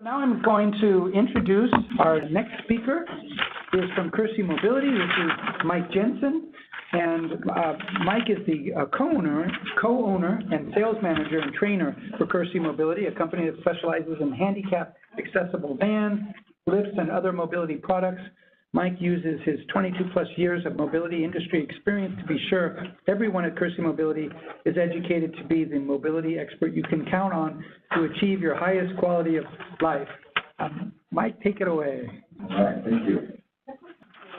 Now I'm going to introduce our next speaker. He is from Kersey Mobility. This is Mike Jensen. And Mike is the co-owner and sales manager and trainer for Kersey Mobility, a company that specializes in handicapped accessible vans, lifts, and other mobility products. Mike uses his 22-plus years of mobility industry experience to be sure everyone at Kersey Mobility is educated to be the mobility expert you can count on to achieve your highest quality of life. Mike, take it away. All right, thank you.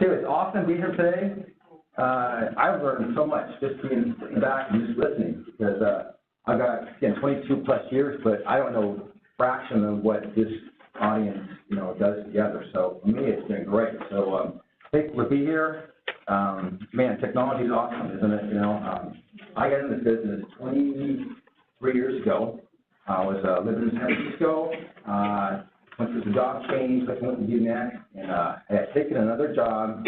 It's awesome to be here today. I've learned so much just being back and just listening because I've got, again, 22-plus years, but I don't know a fraction of what this audience, does together. So for me, it's been great. So thankful to be here. Man, technology is awesome, isn't it? I got into this business 23 years ago. I was living in San Francisco. Went through the job change, like what to do next, and I had taken another job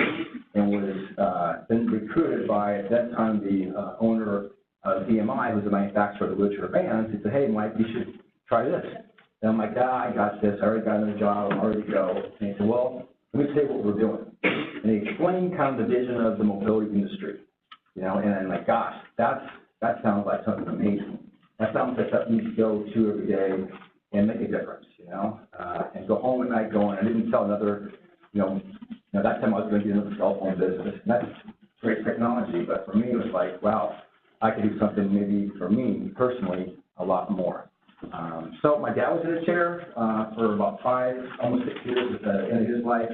and was then recruited by, at that time, the owner of DMI, who's the manufacturer of the wheelchair vans. He said, "Hey, Mike, you should try this." And I'm like, I got this. I already got another job. I'm ready to go. And he said, "Well, let me tell you what we're doing." And he explained kind of the vision of the mobility industry, and I'm like, gosh, that sounds like something amazing. That sounds like something you could go to every day and make a difference, and go home at night going, I didn't sell another, that time I was going to get into the cell phone business. And that's great technology, but for me, it was like, wow, I could do something maybe for me personally a lot more. So my dad was in a chair for about 5, almost 6 years at the end of his life.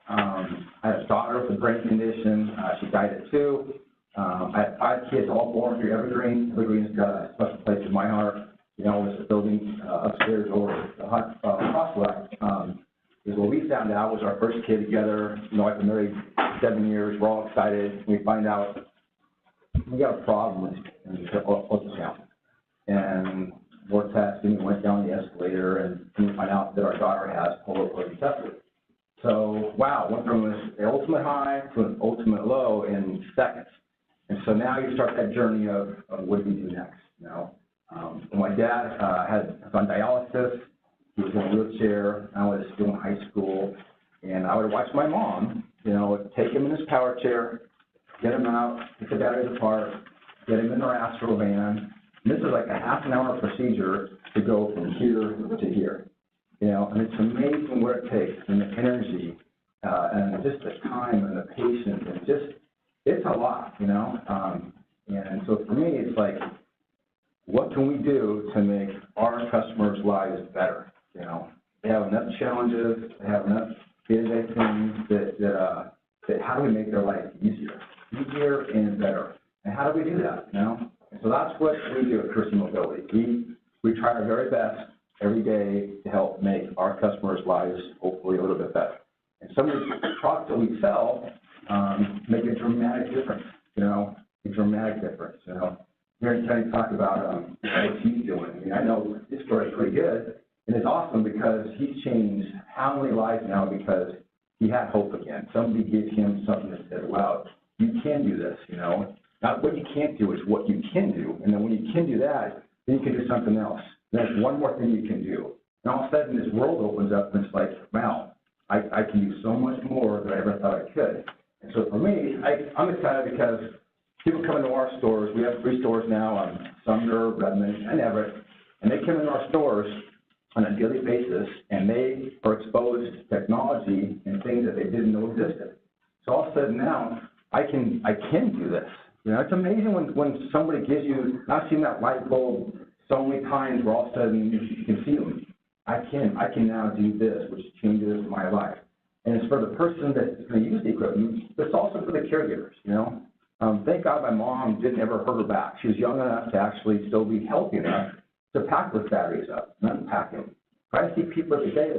I had a daughter with a brain condition. She died at 2. I had 5 kids, all born through Evergreen. Evergreen's got a special place in my heart. It's a building upstairs over the Crosswalk. Is what we found out was our first kid together. I've been married 7 years. We're all excited. We find out we got a problem with ultrasound. And more testing, we went down the escalator, and we find out that our daughter has polypocephaly. So, wow, went from an ultimate high to an ultimate low in seconds. And so now you start that journey of what do we do next, My dad was on dialysis. He was in a wheelchair. I was still in high school. And I would watch my mom, take him in his power chair, get him out, take the batteries apart, get him in their Astro van. And this is like a half-an-hour procedure to go from here to here. And it's amazing what it takes and the energy and just the time and the patience. And it's a lot, And so for me, it's like, what can we do to make our customers' lives better? They have enough challenges, they have enough day-to-day things that how do we make their life easier and better? And how do we do that, So that's what we do at Kersey Mobility. We try our very best every day to help make our customers' lives hopefully a little bit better. And some of the products that we sell make a dramatic difference, a dramatic difference, Hearing Kenny talk about what he's doing. I know his story is pretty good, and it's awesome because he's changed how many lives now because he had hope again. Somebody gave him something that said, wow, you can do this, Not what you can't do, it's what you can do. And then when you can do that, then you can do something else. And there's one more thing you can do. And all of a sudden, this world opens up, and it's like, wow, I can do so much more than I ever thought I could. And so for me, I'm excited because people come into our stores. We have 3 stores now on Sumner, Redmond, and Everett. And they come into our stores on a daily basis, and they are exposed to technology and things that they didn't know existed. So all of a sudden now, I can do this. It's amazing when somebody gives you, I've seen that light bulb so many times where all of a sudden you can see them. I can now do this, which changes my life. And it's for the person that's going to use the equipment, but it's also for the caregivers, Thank God my mom didn't ever hurt her back. She was young enough to actually still be healthy enough to pack those batteries up, not unpack them. I see people every day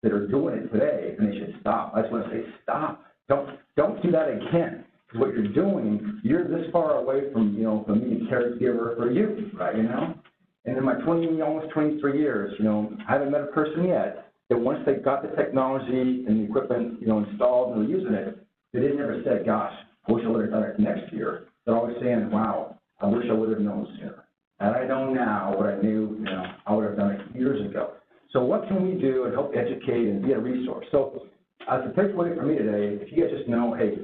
that are doing it today, and they should stop. I just want to say, stop. Don't do that again. Because what you're doing, you're this far away from, from being a caregiver for you, right, And in my almost 23 years, I haven't met a person yet that once they got the technology and the equipment, installed and were using it, they didn't ever say, gosh, I wish I would have done it next year. They're always saying, wow, I wish I would have known sooner. And I know now what I knew, I would have done it years ago. So what can we do and help educate and be a resource? So as a takeaway for me today, if you guys just know, hey,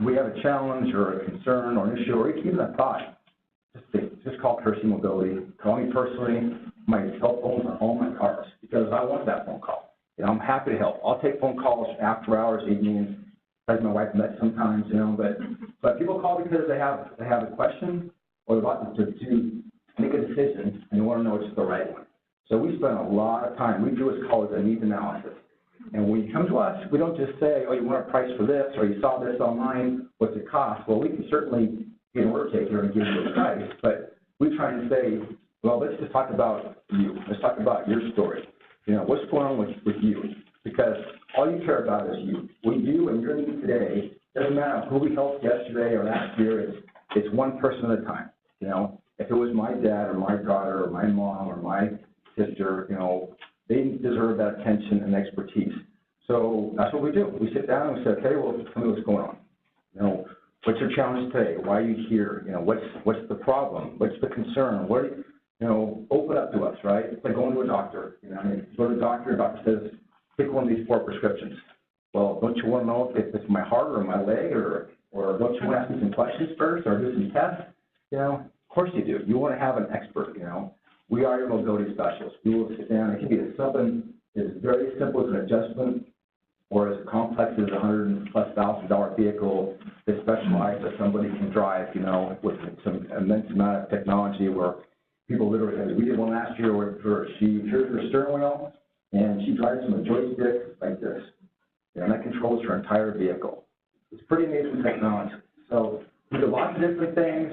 we have a challenge or a concern or an issue or even a thought, just call Kersey Mobility. Call me personally. My cell phones are all my cars because I want that phone call. You know, I'm happy to help. I'll take phone calls after hours, evenings. As my wife met sometimes, you know, but people call because they have a question or they want to make a decision and they want to know it's the right one. So we spend a lot of time. We do what's called a needs analysis. And when you come to us, we don't just say, oh, you want a price for this, or you saw this online, what's it cost? Well, we can certainly get an order taker and give you a price, but we try and say, well, let's just talk about you. Let's talk about your story. You know, what's going on with you? Because all you care about is you. What you and your needs today, doesn't matter who we helped yesterday or last year, it's one person at a time. You know, if it was my dad or my daughter or my mom or my sister, you know, they deserve that attention and expertise. So that's what we do. We sit down and we say, okay, well, tell me what's going on. You know, what's your challenge today? Why are you here? You know, what's the problem? What's the concern? You know, open up to us, right? It's like going to a doctor. You know, you go to the doctor says, pick one of these 4 prescriptions. Well, don't you want to know if it's my heart or my leg, or don't you want to ask me some questions first or do some tests? You know, of course you do. You want to have an expert, you know. We are your mobility specialists. We will sit down. It can be something as very simple as an adjustment or as complex as $100,000+ vehicle that's specialized that somebody can drive, you know, with some immense amount of technology where people literally, we did one last year where here's her steering wheel and she drives from a joystick like this. And that controls her entire vehicle. It's pretty amazing technology. So we do lots of different things.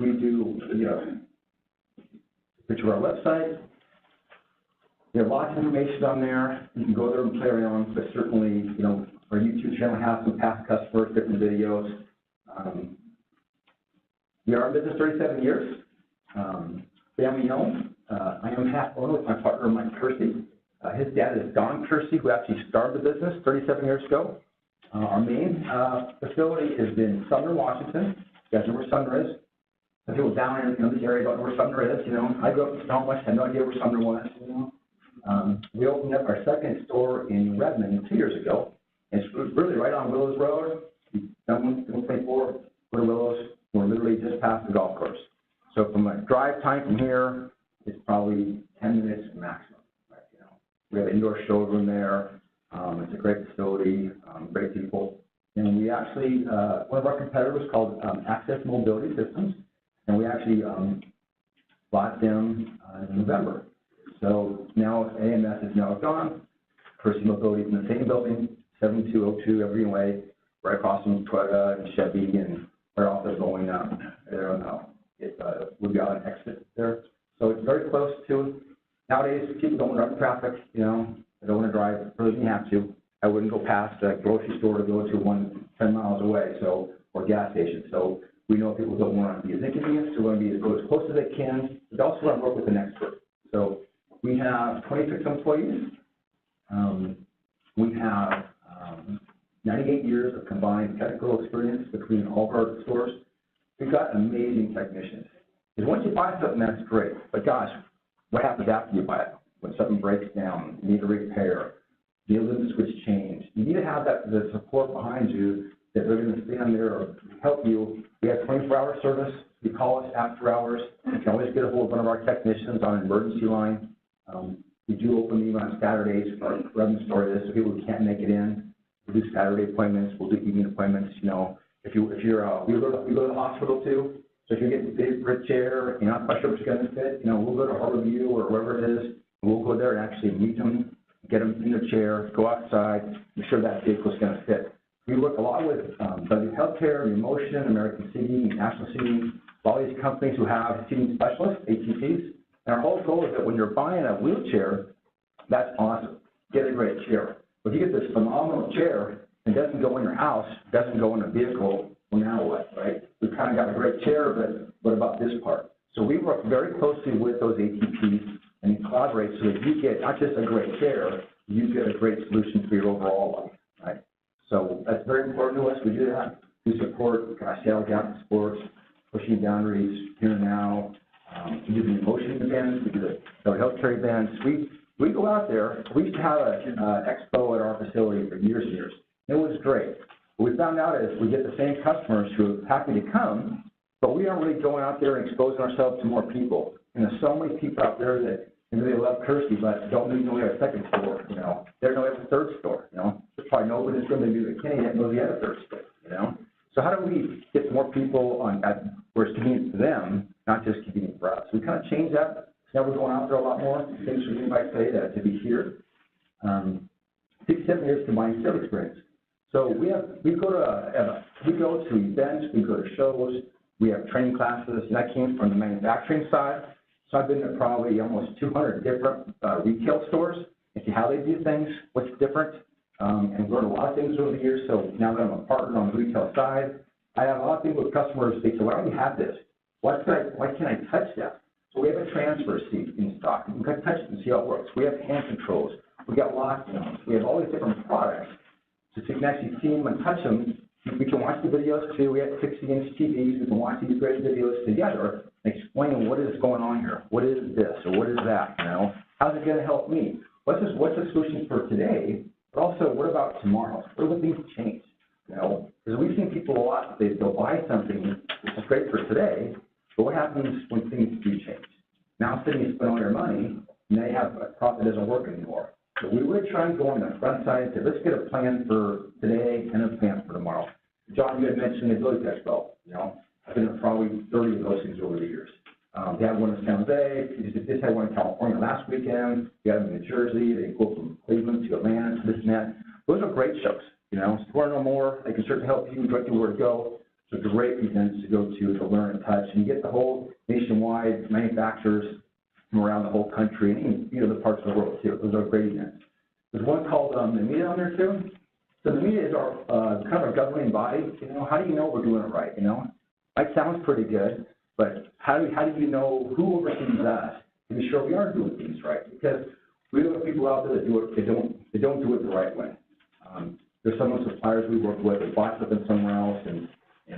We do, you know, picture our website. There are lots of information on there. You can go there and play around, but certainly, you know, our YouTube channel has some past customers, different videos. We are in business 37 years, family owned. I am half owner with my partner, Mike Kersey. His dad is Don Kersey, who actually started the business 37 years ago. Our main facility is in Sumner, Washington. You guys know where Sumner is? Some people down in this area don't know where Sumner is, you know. I grew up in Stonewall, had no idea where Sumner was, you know. We opened up our second store in Redmond 2 years ago. It's really right on Willows Road. Done 124, go to Willows. We're literally just past the golf course. So from a drive time from here, it's probably 10 minutes maximum. Right, you know. We have an indoor showroom there. It's a great facility, great people. And we actually, one of our competitors called Access Mobility Systems, and we actually bought them in November. So now AMS is now gone. Kersey Mobility is in the same building, 7202 Evergreen Way, right across from Toyota and Chevy, and right off there going there on we'll be on an exit there. So it's very close to. Nowadays, people don't want to run traffic, you know. They don't want to drive further than you have to. I wouldn't go past a grocery store to go to one 10 miles away, so, or gas station. So we know people don't want to be as inconvenienced, so we want to go as close as they can, but also want to work with an expert. So we have 26 employees. We have 98 years of combined technical experience between all of our stores. We've got amazing technicians. Because once you buy something, that's great. But gosh, what happens after you buy it? When something breaks down, you need a repair, the limit switch change. You need to have the support behind you that they're going to stand there or help you. We have 24-hour service. You call us after hours. You can always get a hold of one of our technicians on an emergency line. We do open even on Saturdays for our revenue store this, so people who can't make it in. We do Saturday appointments. We'll do evening appointments. You know, we go to the hospital too. So if you get big for a chair, you're not quite sure what's going to fit. You know, we'll go to Harborview or wherever it is. We'll go there and actually meet them, get them in their chair, go outside, make sure that vehicle's going to fit. We work a lot with W Healthcare, Emotion, American Seating, National Seating, all these companies who have seating specialists, ATCs. And our whole goal is that when you're buying a wheelchair, that's awesome. Get a great chair. But if you get this phenomenal chair and it doesn't go in your house, doesn't go in a vehicle, well, now what, right? We've kind of got a great chair, but what about this part? So we work very closely with those ATPs and collaborate so that you get not just a great chair, you get a great solution for your overall life, right? So that's very important to us. We do that. We support Seattle Gap Sports, pushing boundaries here and now. We do the Emotion events. We do the healthcare events. we go out there. We used to have an expo at our facility for years and years. It was great. What we found out is we get the same customers who are happy to come, but we aren't really going out there and exposing ourselves to more people. And there's so many people out there that really love Kersey, but don't even know we have a second store, you know. They don't know we have a third store, you know. There's probably nobody that's going to do the Kenny that knows we have a third store, you know. So how do we get more people on where it's convenient for them, not just convenient for us? We kind of change that. Now we're going out there a lot more. Things for you might say to be here. 6, 7 years combined sales experience. So we go to events, we go to shows, we have training classes, and I came from the manufacturing side. So I've been to probably almost 200 different retail stores and see how they do things, what's different, and learned a lot of things over the years. So now that I'm a partner on the retail side, I have a lot of things with customers. They say, why don't we have this? Why can't I touch that? So we have a transfer seat in stock. You can touch it and see how it works. We have hand controls. We got lockdowns. We have all these different products. So you can actually see them and touch them. We can watch the videos too. We have 60-inch TVs. We can watch these great videos together and explain what is going on here. What is this or what is that, you know? How's it going to help me? What's the solution for today? But also, what about tomorrow? What will things change? You know, because we've seen people a lot, they'll buy something, which is great for today, but what happens when things do change? Now suddenly you spend all your money, and they have a product that doesn't work anymore. So we would try and go on the front side and say, let's get a plan for today and a plan for tomorrow. John, you had mentioned the Ability Expo, you know. I've been to probably 30 of those things over the years. They had one in San Jose, they just had one in California last weekend, you got them in New Jersey, they go from Cleveland to Atlanta, to this and that. Those are great shows, you know. So if you want to know more, they can certainly help you direct you where to go. So great events to go to learn and touch, and you get the whole nationwide manufacturers from around the whole country and even other parts of the world too. Those are great events. There's one called the media on there too. So the media is our kind of a governing body. You know, how do you know we're doing it right? You know, that sounds pretty good, but how do you know who oversees us to be sure we are doing things right? Because we have people out there that do it, they don't do it the right way. There's some of the suppliers we work with that bought something somewhere else and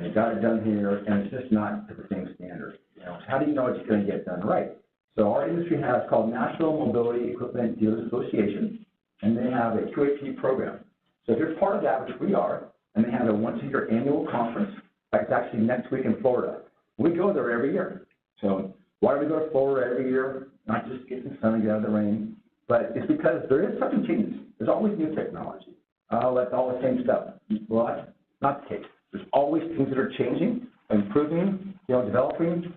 they got it done here, and it's just not to the same standard. You know, so how do you know it's going to get done right? So our industry has called National Mobility Equipment Dealers Association, and they have a QAP program. So if you're part of that, which we are, and they have a once-a-year annual conference, it's actually next week in Florida. We go there every year. So why do we go to Florida every year? Not just get the sun and get out of the rain, but it's because there is something changing. There's always new technology. That's all the same stuff. Well, that's not the case. There's always things that are changing, improving, you know, developing.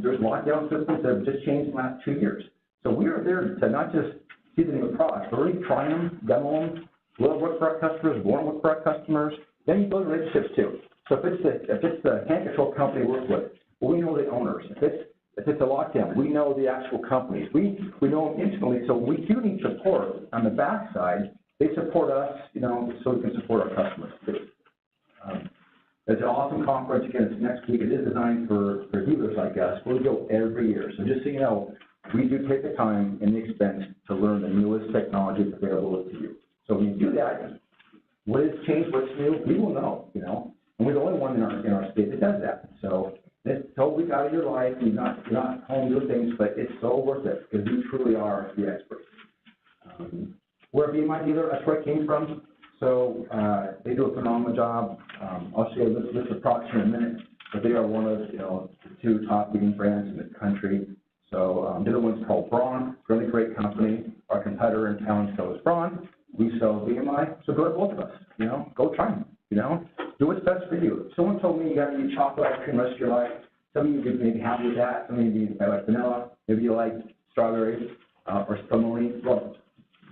There's lockdown systems that have just changed in the last 2 years. So we are there to not just see the new products, but really try them, demo them, will work for our customers, won't work for our customers. Then you build relationships too. So if it's the hand control company we work with, well, we know the owners. If it's a lockdown, we know the actual companies. We know them intimately. So when we do need support on the backside, they support us, you know, so we can support our customers too. It's an awesome conference. Again, it's next week. It is designed for dealers like us. We go every year. So just so you know, we do take the time and the expense to learn the newest technology that's available to you. So when you do that, what has changed, what's new, we will know, you know. And we're the only one in our state that does that. So it's totally out of your life. You're not home doing things, but it's so worth it because you truly are the experts. We're a BMI dealer. That's where I came from. So they do a phenomenal job. I'll show you a list of products in a minute, but they are one of the 2 top leading brands in the country. So the other one's called Braun, really great company. Our competitor in town sells Braun. We sell BMI. So go to both of us. You know, go try them. You know, do what's best for you. Someone told me you got to eat chocolate ice cream the rest of your life. Some of you could maybe happy with that. Some of you like vanilla. Maybe you like strawberries or spumoni. Well,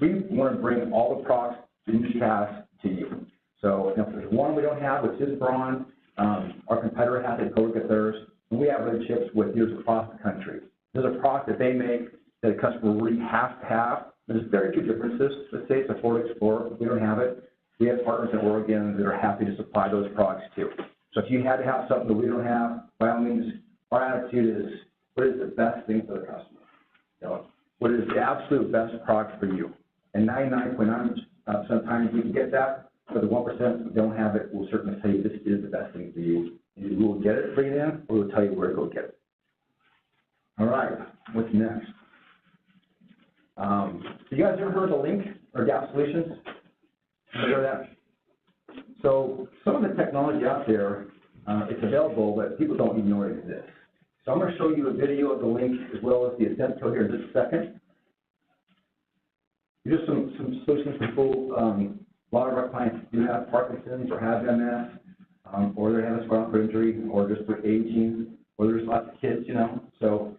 we want to bring all the products the industry has to you. So if there's one we don't have, which is Braun, our competitor has it, go look at theirs. And we have relationships with dealers across the country. There's a product that they make that a customer really has to have. There's very few differences. Let's say it's a Ford Explorer. We don't have it. We have partners in Oregon that are happy to supply those products too. So if you had to have something that we don't have, by all means, our attitude is, what is the best thing for the customer? You know, what is the absolute best product for you? And 99.9% of the time we can get that. For the 1% that don't have it, we'll certainly tell you this is the best thing for you. And we will get it, bring it in, or we'll tell you where to go get it. All right, what's next? So you guys ever heard of Link or Gap Solutions? Ever heard of that? So some of the technology out there, it's available, but people don't even know it exists. So I'm going to show you a video of the Link as well as the Ascent Code here in just a second. Just some solutions for people. A lot of our clients do have Parkinson's or have MS, or they have a spinal cord injury, or just they're aging, or there's lots of kids, you know. So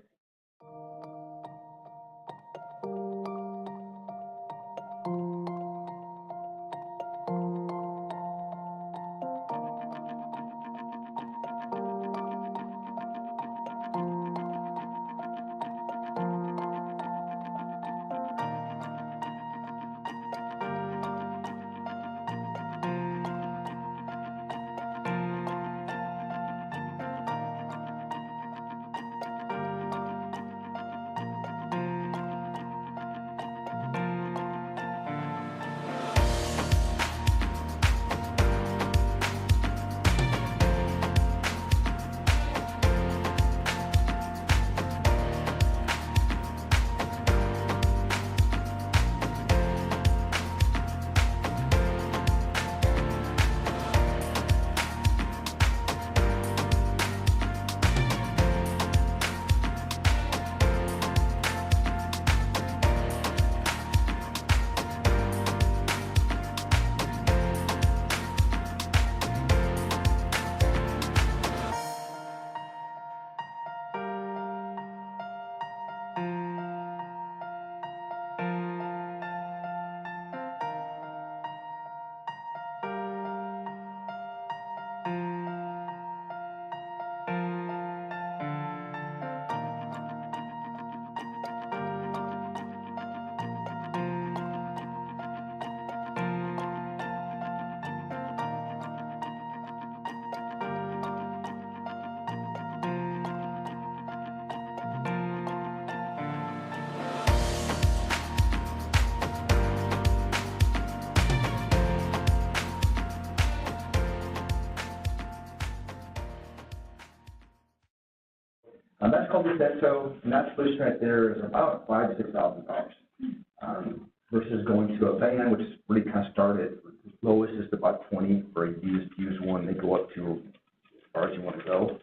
that's called the Ascent, and that solution right there is about $5,000 to $6,000 versus going to a van, which is really kind of started. Lowest is about 20 for a used one. They go up to as far as you want to go.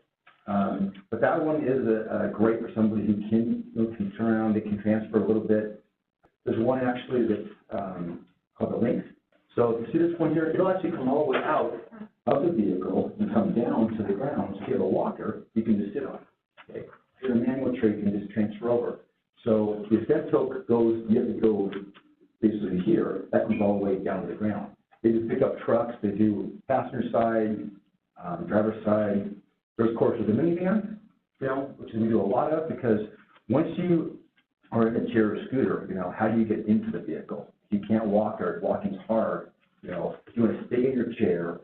But that one is great for somebody who can turn around. They can transfer a little bit. There's one actually that's called the Link. So if you see this one here, it'll actually come all the way out of the vehicle and come down to the ground. So if you have a walker, you can just sit on it. Okay. If you're a manual tray, you can just transfer over. So the Ascent goes, you have to go basically here. That comes all the way down to the ground. They do pick up trucks. They do passenger side, driver's side. There's, of course, the minivan, which we do a lot of because once you are in a chair or scooter, how do you get into the vehicle? You can't walk or walking's hard. If you want to stay in your chair,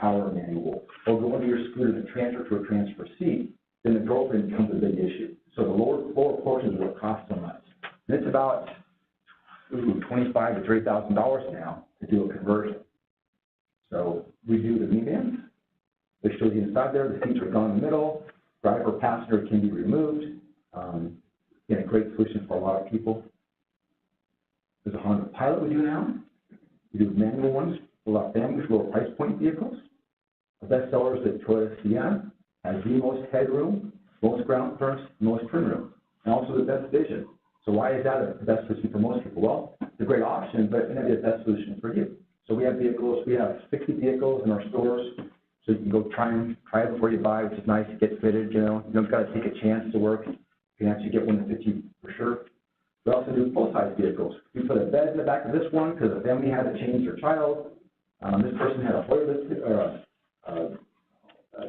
power manual, or go into your scooter and transfer to a transfer seat, then the door opening becomes a big issue. So the lower portions is what costs so much. And it's about $25,000 to $30,000 now to do a conversion. So we do the minivans. They show you inside there. The seats are gone in the middle. Driver, passenger can be removed. Again, a great solution for a lot of people. There's a Honda Pilot we do now. We do manual ones for a lot of families, lower price point vehicles. The best seller is the Toyota Sienna. Has the most headroom, most ground clearance, most trim room, and also the best vision. So why is that the best solution for most people? Well, it's a great option, but it may not be the best solution for you. So we have vehicles, we have 60 vehicles in our stores, so you can go try it before you buy, which is nice, get fitted, you don't got to take a chance to work. You can actually get one that fits you for sure. We also do full-size vehicles. We put a bed in the back of this one because a family had to change their child. This person had a Hoyer lift, or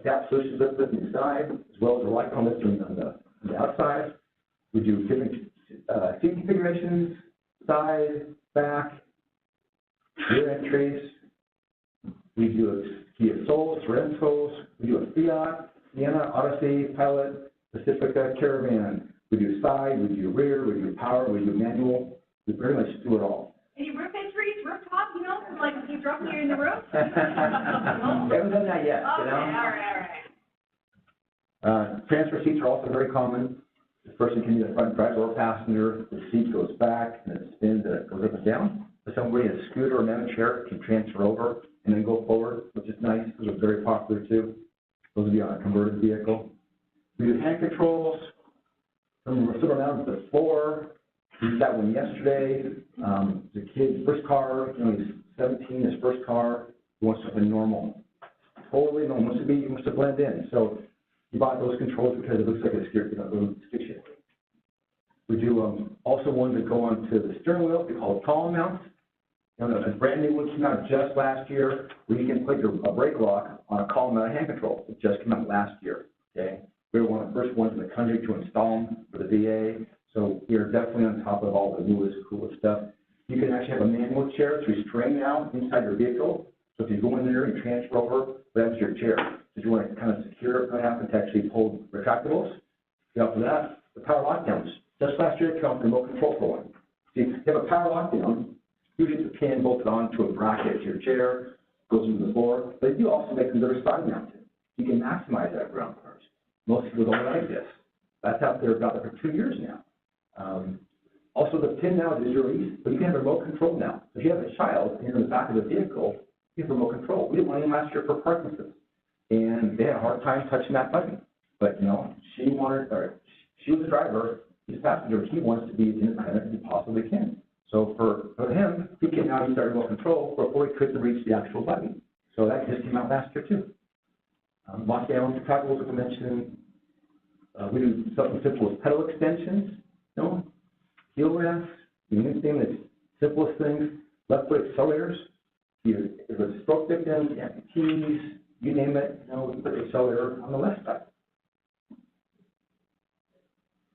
Gap Solutions lift inside, as well as a light lift on the outside. We do different seat configurations, side, back, rear entries. We do a Kia Soul, Sorrentos. We do a Fiat, Sienna, Odyssey, Pilot, Pacifica, Caravan. We do side, we do rear, we do power, we do manual. We pretty much do it all. Any roof entries, rooftop, like if you drop me in the roof? We haven't done that yet, Okay, all right. Transfer seats are also very common. person can be the front driver or passenger, the seat goes back and it spins and it goes up and down. So somebody in a scooter or man chair can transfer over and then go forward, which is nice. Those are very popular too. Those would be on a converted vehicle. We do hand controls. Some around before. We did that one yesterday. The kid's first car, he's 17, his first car. He wants something normal. Totally normal. He wants to blend in. So he bought those controls because it looks like a little stick shift. We do also ones that go onto the steering wheel. We call it column mounts. A brand new one came out just last year where you can put a brake lock on a column mount hand control. It just came out last year. Okay. We were one of the first ones in the country to install them for the VA. So we are definitely on top of all the newest, coolest stuff. You can actually have a manual chair to restrain now inside your vehicle. So if you go in there and transfer over, that's your chair. If you want to kind of secure it, what happens to actually hold retractables. After that, the power lockdowns. Just last year, it came out with remote control for one. So you have a power lockdown. Usually it's a pin bolted onto a bracket to your chair, goes into the floor. But you also make them that are side mounted. You can maximize that ground clearance. Most people don't like this. That's out there about for 2 years now. Also, the pin now is released, but you can have remote control now. If you have a child and you're in the back of the vehicle, you have remote control. We did one last year for Parkinson's, and they had a hard time touching that button. But, she was the driver, he's a passenger, he wants to be as independent as he possibly can. So for him, he can now use that remote control before he couldn't reach the actual button. So that just came out last year, too. Lockdown, retractables, like I mentioned. We do something simple as pedal extensions, heel rests, anything that's simplest things, left foot accelerators. If it's stroke victims, amputees, you name it, we put the accelerator on the left side.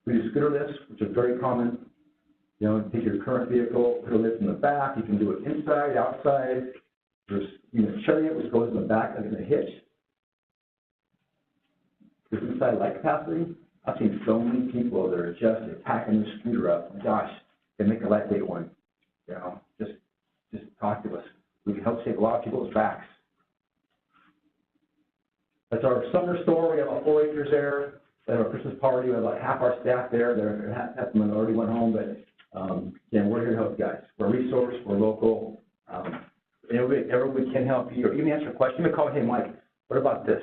We do scooter lifts, which is very common. Take your current vehicle, put a lift in the back. You can do it inside, outside. There's chariot, which goes in the back like in a hitch. There's inside light capacity. I've seen so many people that are just attacking the scooter up. Gosh, they make a lightweight one. Just talk to us. We can help save a lot of people's backs. That's our summer store. We have about 4 acres there. We have our Christmas party. We have about half our staff there. Half the minority went home, but we're here to help you guys. We're a resource. We're local. Everybody can help you, or even answer a question. You may call me, hey, Mike, what about this?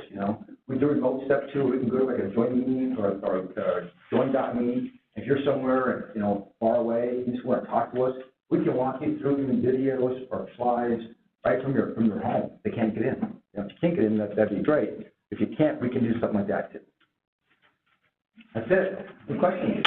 We do remote step too. We can go to like a joint meeting or a join.me. If you're somewhere, far away, you just want to talk to us, we can walk you through even videos or slides right from your home. They can't get in. If you can't get in, that'd be great. If you can't, we can do something like that too. That's it. Any questions?